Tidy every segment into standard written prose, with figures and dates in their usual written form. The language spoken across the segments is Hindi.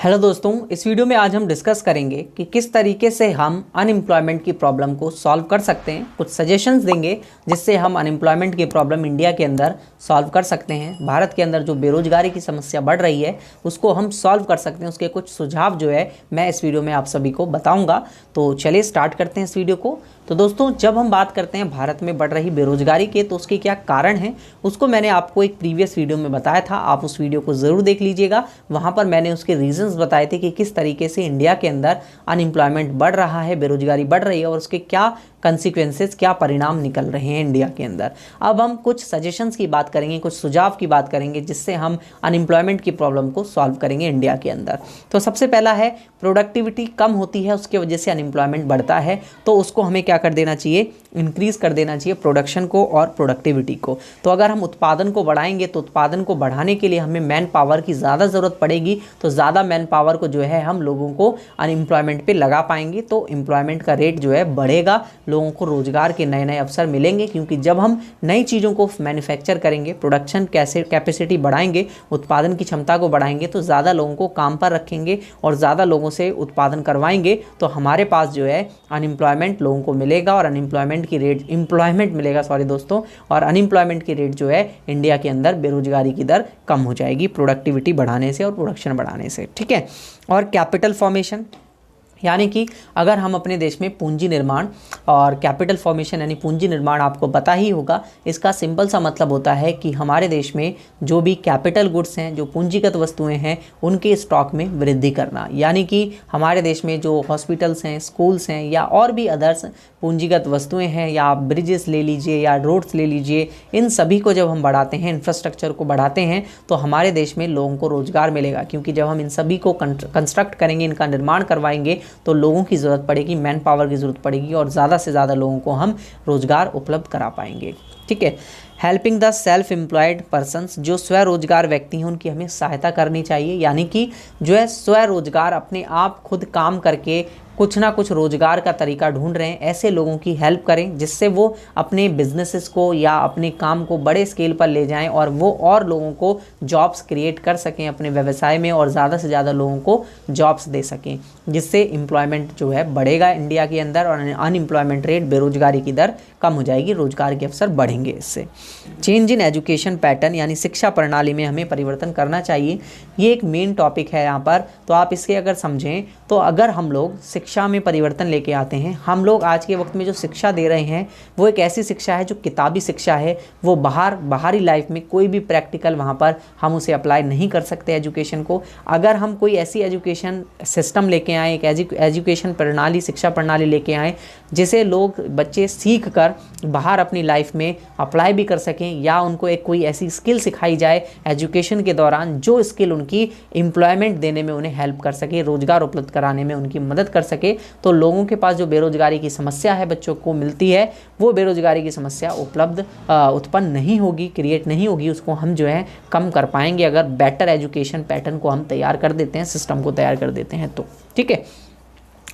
हेलो दोस्तों, इस वीडियो में आज हम डिस्कस करेंगे कि किस तरीके से हम अनएम्प्लॉयमेंट की प्रॉब्लम को सॉल्व कर सकते हैं। कुछ सजेशंस देंगे जिससे हम अनएम्प्लॉयमेंट की प्रॉब्लम इंडिया के अंदर सॉल्व कर सकते हैं। भारत के अंदर जो बेरोजगारी की समस्या बढ़ रही है उसको हम सॉल्व कर सकते हैं। उसके कुछ सुझाव जो है मैं इस वीडियो में आप सभी को बताऊँगा। तो चलिए स्टार्ट करते हैं इस वीडियो को। तो दोस्तों, जब हम बात करते हैं भारत में बढ़ रही बेरोजगारी के, तो उसके क्या कारण हैं उसको मैंने आपको एक प्रीवियस वीडियो में बताया था। आप उस वीडियो को ज़रूर देख लीजिएगा। वहाँ पर मैंने उसके रीजंस बताए थे कि किस तरीके से इंडिया के अंदर अनएम्प्लॉयमेंट बढ़ रहा है, बेरोजगारी बढ़ रही है और उसके क्या कंसिक्वेंसेस, क्या परिणाम निकल रहे हैं इंडिया के अंदर। अब हम कुछ सजेशंस की बात करेंगे, कुछ सुझाव की बात करेंगे जिससे हम अनएम्प्लॉयमेंट की प्रॉब्लम को सॉल्व करेंगे इंडिया के अंदर। तो सबसे पहला है, प्रोडक्टिविटी कम होती है, उसके वजह से अनएम्प्लॉयमेंट बढ़ता है। तो उसको हमें क्या कर देना चाहिए, इंक्रीज़ कर देना चाहिए प्रोडक्शन को और प्रोडक्टिविटी को। तो अगर हम उत्पादन को बढ़ाएंगे तो उत्पादन को बढ़ाने के लिए हमें मैन पावर की ज़्यादा ज़रूरत पड़ेगी। तो ज़्यादा मैन पावर को जो है हम लोगों को अनएम्प्लॉयमेंट पे लगा पाएंगे, तो एम्प्लॉयमेंट का रेट जो है बढ़ेगा, लोगों को रोजगार के नए नए अवसर मिलेंगे। क्योंकि जब हम नई चीज़ों को मैन्युफैक्चर करेंगे, प्रोडक्शन कैपेसिटी बढ़ाएंगे, उत्पादन की क्षमता को बढ़ाएंगे, तो ज़्यादा लोगों को काम पर रखेंगे और ज़्यादा लोगों से उत्पादन करवाएंगे, तो हमारे पास जो है अनएम्प्लॉयमेंट लोगों को मिलेगा और एम्प्लॉयमेंट मिलेगा दोस्तों। और अनएम्प्लॉयमेंट की रेट जो है इंडिया के अंदर, बेरोजगारी की दर कम हो जाएगी प्रोडक्टिविटी बढ़ाने से और प्रोडक्शन बढ़ाने से। ठीक है। और कैपिटल फॉर्मेशन, यानी कि अगर हम अपने देश में पूंजी निर्माण और कैपिटल फॉर्मेशन यानी पूंजी निर्माण, आपको पता ही होगा, इसका सिंपल सा मतलब होता है कि हमारे देश में जो भी कैपिटल गुड्स हैं, जो पूंजीगत वस्तुएं हैं, उनके स्टॉक में वृद्धि करना। यानी कि हमारे देश में जो हॉस्पिटल्स हैं, स्कूल्स हैं या और भी अदर्स पूंजीगत वस्तुएं हैं, या आप ब्रिजेस ले लीजिए या रोड्स ले लीजिए, इन सभी को जब हम बढ़ाते हैं, इंफ्रास्ट्रक्चर को बढ़ाते हैं, तो हमारे देश में लोगों को रोजगार मिलेगा। क्योंकि जब हम इन सभी को कंस्ट्रक्ट करेंगे, इनका निर्माण करवाएंगे, तो लोगों की ज़रूरत पड़ेगी, मैन पावर की ज़रूरत पड़ेगी और ज़्यादा से ज़्यादा लोगों को हम रोज़गार उपलब्ध करा पाएंगे। ठीक है। Helping the self employed persons, जो स्वरोजगार व्यक्ति हैं उनकी हमें सहायता करनी चाहिए। यानी कि जो है स्वरोजगार, अपने आप खुद काम करके कुछ ना कुछ रोजगार का तरीका ढूंढ रहे हैं, ऐसे लोगों की हेल्प करें जिससे वो अपने बिजनेसेस को या अपने काम को बड़े स्केल पर ले जाएं और वो और लोगों को जॉब्स क्रिएट कर सकें अपने व्यवसाय में और ज़्यादा से ज़्यादा लोगों को जॉब्स दे सकें, जिससे एम्प्लॉयमेंट जो है बढ़ेगा इंडिया के अंदर और अनएम्प्लॉयमेंट रेट, बेरोजगारी की दर कम हो जाएगी, रोजगार के अवसर बढ़ेंगे इससे। चेंज इन एजुकेशन पैटर्न, यानी शिक्षा प्रणाली में हमें परिवर्तन करना चाहिए। ये एक मेन टॉपिक है यहाँ पर। तो आप इसके अगर समझें तो अगर हम लोग शिक्षा में परिवर्तन लेके आते हैं, हम लोग आज के वक्त में जो शिक्षा दे रहे हैं वो एक ऐसी शिक्षा है जो किताबी शिक्षा है। वो बाहरी लाइफ में कोई भी प्रैक्टिकल वहाँ पर हम उसे अप्लाई नहीं कर सकते एजुकेशन को। अगर हम कोई ऐसी एजुकेशन सिस्टम लेके आए, एक एजुकेशन प्रणाली, शिक्षा प्रणाली लेके आए जिसे लोग, बच्चे सीख कर बाहर अपनी लाइफ में अप्लाई भी कर सकें, या उनको एक कोई ऐसी स्किल सिखाई जाए एजुकेशन के दौरान जो स्किल उनकी एम्प्लॉयमेंट देने में उन्हें हेल्प कर सके, रोजगार उपलब्ध कराने में उनकी मदद कर सके, तो लोगों के पास जो बेरोजगारी की समस्या है बच्चों को मिलती है, वो बेरोजगारी की समस्या उत्पन्न नहीं होगी, क्रिएट नहीं होगी। उसको हम जो है कम कर पाएंगे अगर बेटर एजुकेशन पैटर्न को हम तैयार कर देते हैं, सिस्टम को तैयार कर देते हैं तो। ठीक है।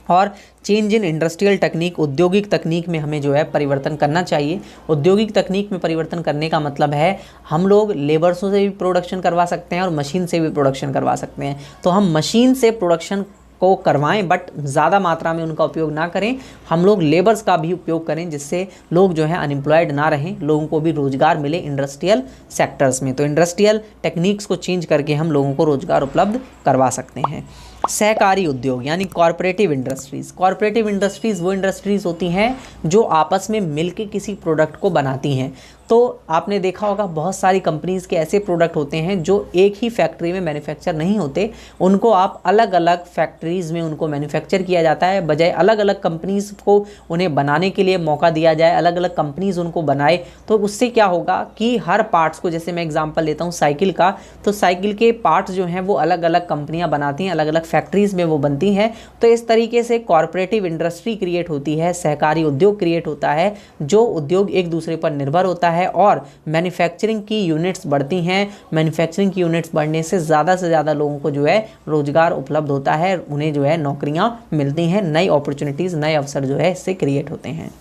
और चेंज इन इंडस्ट्रियल टेक्निक, औद्योगिक तकनीक में हमें जो है परिवर्तन करना चाहिए। औद्योगिक तकनीक में परिवर्तन करने का मतलब है हम लोग लेबर्सों से भी प्रोडक्शन करवा सकते हैं और मशीन से भी प्रोडक्शन करवा सकते हैं। तो हम मशीन से प्रोडक्शन को करवाएं, बट ज़्यादा मात्रा में उनका उपयोग ना करें। हम लोग लेबर्स का भी उपयोग करें जिससे लोग जो है अनएम्प्लॉयड ना रहें, लोगों को भी रोजगार मिले इंडस्ट्रियल सेक्टर्स में। तो इंडस्ट्रियल टेक्निक्स को चेंज करके हम लोगों को रोजगार उपलब्ध करवा सकते हैं। सहकारी उद्योग यानी कॉरपोरेटिव इंडस्ट्रीज़। कॉरपोरेटिव इंडस्ट्रीज़ वो इंडस्ट्रीज़ होती हैं जो आपस में मिलके किसी प्रोडक्ट को बनाती हैं। तो आपने देखा होगा बहुत सारी कंपनीज़ के ऐसे प्रोडक्ट होते हैं जो एक ही फैक्ट्री में मैन्युफैक्चर नहीं होते, उनको आप अलग अलग फैक्ट्रीज़ में उनको मैन्युफैक्चर किया जाता है। बजाय अलग अलग कंपनीज़ को उन्हें बनाने के लिए मौका दिया जाए, अलग अलग कंपनीज़ उनको बनाए, तो उससे क्या होगा कि हर पार्ट्स को, जैसे मैं एग्जांपल लेता हूँ साइकिल का, तो साइकिल के पार्ट्स जो हैं वो अलग अलग कंपनियाँ बनाती हैं, अलग अलग फैक्ट्रीज़ में वो बनती हैं। तो इस तरीके से कॉरपोरेटिव इंडस्ट्री क्रिएट होती है, सहकारी उद्योग क्रिएट होता है, जो उद्योग एक दूसरे पर निर्भर होता है और मैन्युफैक्चरिंग की यूनिट्स बढ़ती हैं। मैन्युफैक्चरिंग की यूनिट्स बढ़ने से ज़्यादा लोगों को जो है रोजगार उपलब्ध होता है, उन्हें जो है नौकरियां मिलती हैं, नई अपॉर्चुनिटीज़, नए अवसर जो है इससे क्रिएट होते हैं।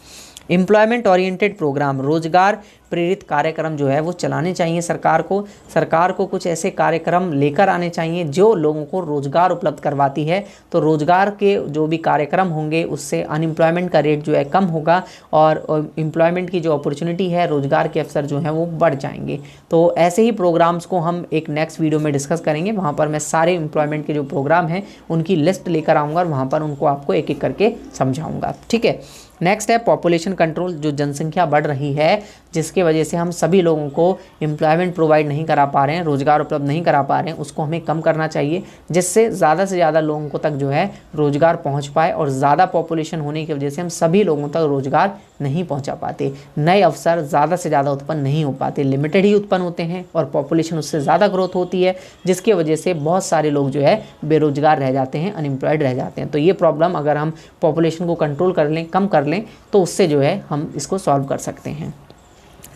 एम्प्लॉयमेंट ओरिएंटेड प्रोग्राम, रोजगार प्रेरित कार्यक्रम जो है वो चलाने चाहिए सरकार को कुछ ऐसे कार्यक्रम लेकर आने चाहिए जो लोगों को रोज़गार उपलब्ध करवाती है। तो रोज़गार के जो भी कार्यक्रम होंगे उससे अनएम्प्लॉयमेंट का रेट जो है कम होगा और एम्प्लॉयमेंट की जो अपॉर्चुनिटी है, रोज़गार के अवसर जो हैं वो बढ़ जाएंगे। तो ऐसे ही प्रोग्राम्स को हम एक नेक्स्ट वीडियो में डिस्कस करेंगे। वहाँ पर मैं सारे एम्प्लॉयमेंट के जो प्रोग्राम हैं उनकी लिस्ट लेकर आऊँगा और वहाँ पर उनको आपको एक एक करके समझाऊँगा। ठीक है। नेक्स्ट है पॉपुलेशन कंट्रोल। जो जनसंख्या बढ़ रही है जिसके वजह से हम सभी लोगों को एम्प्लॉयमेंट प्रोवाइड नहीं करा पा रहे हैं, रोज़गार उपलब्ध नहीं करा पा रहे हैं, उसको हमें कम करना चाहिए जिससे ज़्यादा से ज़्यादा लोगों को तक जो है रोज़गार पहुंच पाए। और ज़्यादा पॉपुलेशन होने की वजह से हम सभी लोगों तक रोज़गार नहीं पहुंचा पाते, नए अवसर ज़्यादा से ज़्यादा उत्पन्न नहीं हो पाते, लिमिटेड ही उत्पन्न होते हैं और पॉपुलेशन उससे ज़्यादा ग्रोथ होती है जिसकी वजह से बहुत सारे लोग जो है बेरोज़गार रह जाते हैं, अनएम्प्लॉयड रह जाते हैं। तो ये प्रॉब्लम अगर हम पॉपुलेशन को कंट्रोल कर लें, कम कर लें, तो उससे जो है हम इसको सॉल्व कर सकते हैं।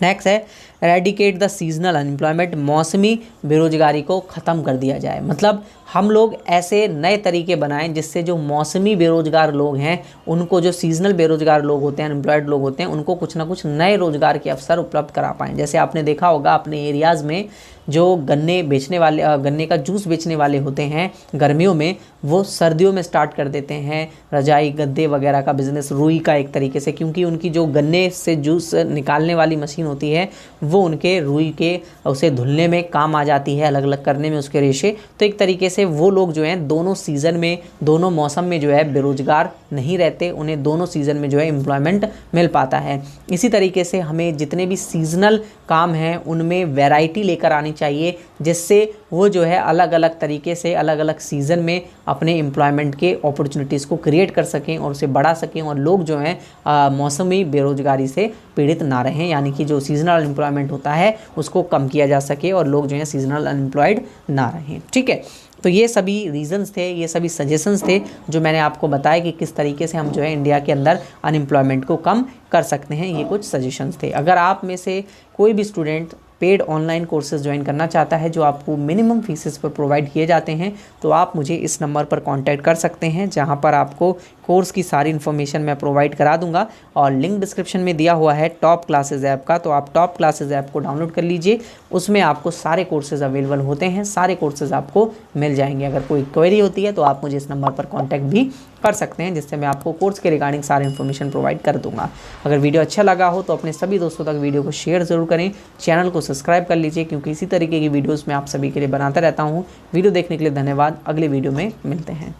नेक्स्ट है एरेडिकेट द सीजनल अनएम्प्लॉयमेंट। मौसमी बेरोजगारी को ख़त्म कर दिया जाए। मतलब हम लोग ऐसे नए तरीके बनाएं जिससे जो मौसमी बेरोजगार लोग हैं उनको, जो सीजनल बेरोजगार लोग होते हैं, अनएम्प्लॉयड लोग होते हैं, उनको कुछ ना कुछ नए रोजगार के अवसर उपलब्ध करा पाएँ। जैसे आपने देखा होगा अपने एरियाज़ में जो गन्ने बेचने वाले, गन्ने का जूस बेचने वाले होते हैं गर्मियों में, वो सर्दियों में स्टार्ट कर देते हैं रजाई गद्दे वगैरह का बिज़नेस, रुई का एक तरीके से, क्योंकि उनकी जो गन्ने से जूस निकालने वाली मशीन होती है वो उनके रुई के उसे धुलने में काम आ जाती है, अलग अलग करने में उसके रेशे। तो एक तरीके से वो लोग जो हैं दोनों सीज़न में, दोनों मौसम में जो है बेरोजगार नहीं रहते, उन्हें दोनों सीज़न में जो है एम्प्लॉयमेंट मिल पाता है। इसी तरीके से हमें जितने भी सीजनल काम हैं उनमें वैरायटी लेकर आनी चाहिए जिससे वो जो है अलग अलग तरीके से अलग अलग सीज़न में अपने एम्प्लॉयमेंट के अपॉर्चुनिटीज़ को क्रिएट कर सकें और उसे बढ़ा सकें और लोग जो हैं मौसमी बेरोजगारी से पीड़ित ना रहें, यानी कि जो सीजनल अनएम्प्लॉयमेंट होता है उसको कम किया जा सके और लोग जो हैं सीजनल अनएम्प्लॉयड ना रहें। ठीक है। तो ये सभी रीज़न्स थे, ये सभी सजेशंस थे जो मैंने आपको बताया कि किस तरीके से हम जो है इंडिया के अंदर अनएम्प्लॉयमेंट को कम कर सकते हैं। ये कुछ सजेशंस थे। अगर आप में से कोई भी student paid online courses join करना चाहता है जो आपको मिनिमम फीसेस पर प्रोवाइड किए जाते हैं तो आप मुझे इस नंबर पर कांटेक्ट कर सकते हैं, जहां पर आपको कोर्स की सारी इन्फॉर्मेशन मैं प्रोवाइड करा दूंगा। और लिंक डिस्क्रिप्शन में दिया हुआ है टॉप क्लासेज ऐप का, तो आप टॉप क्लासेज ऐप को डाउनलोड कर लीजिए। उसमें आपको सारे कोर्सेज अवेलेबल होते हैं, सारे कोर्सेज आपको मिल जाएंगे। अगर कोई क्वेरी होती है तो आप मुझे इस नंबर पर कॉन्टैक्ट भी कर सकते हैं, जिससे मैं आपको कोर्स के रिगार्डिंग सारी इन्फॉर्मेशन प्रोवाइड कर दूंगा। अगर वीडियो अच्छा लगा हो तो अपने सभी दोस्तों तक वीडियो को शेयर ज़रूर करें, चैनल को सब्सक्राइब कर लीजिए, क्योंकि इसी तरीके की वीडियोस मैं आप सभी के लिए बनाता रहता हूँ। वीडियो देखने के लिए धन्यवाद। अगले वीडियो में मिलते हैं।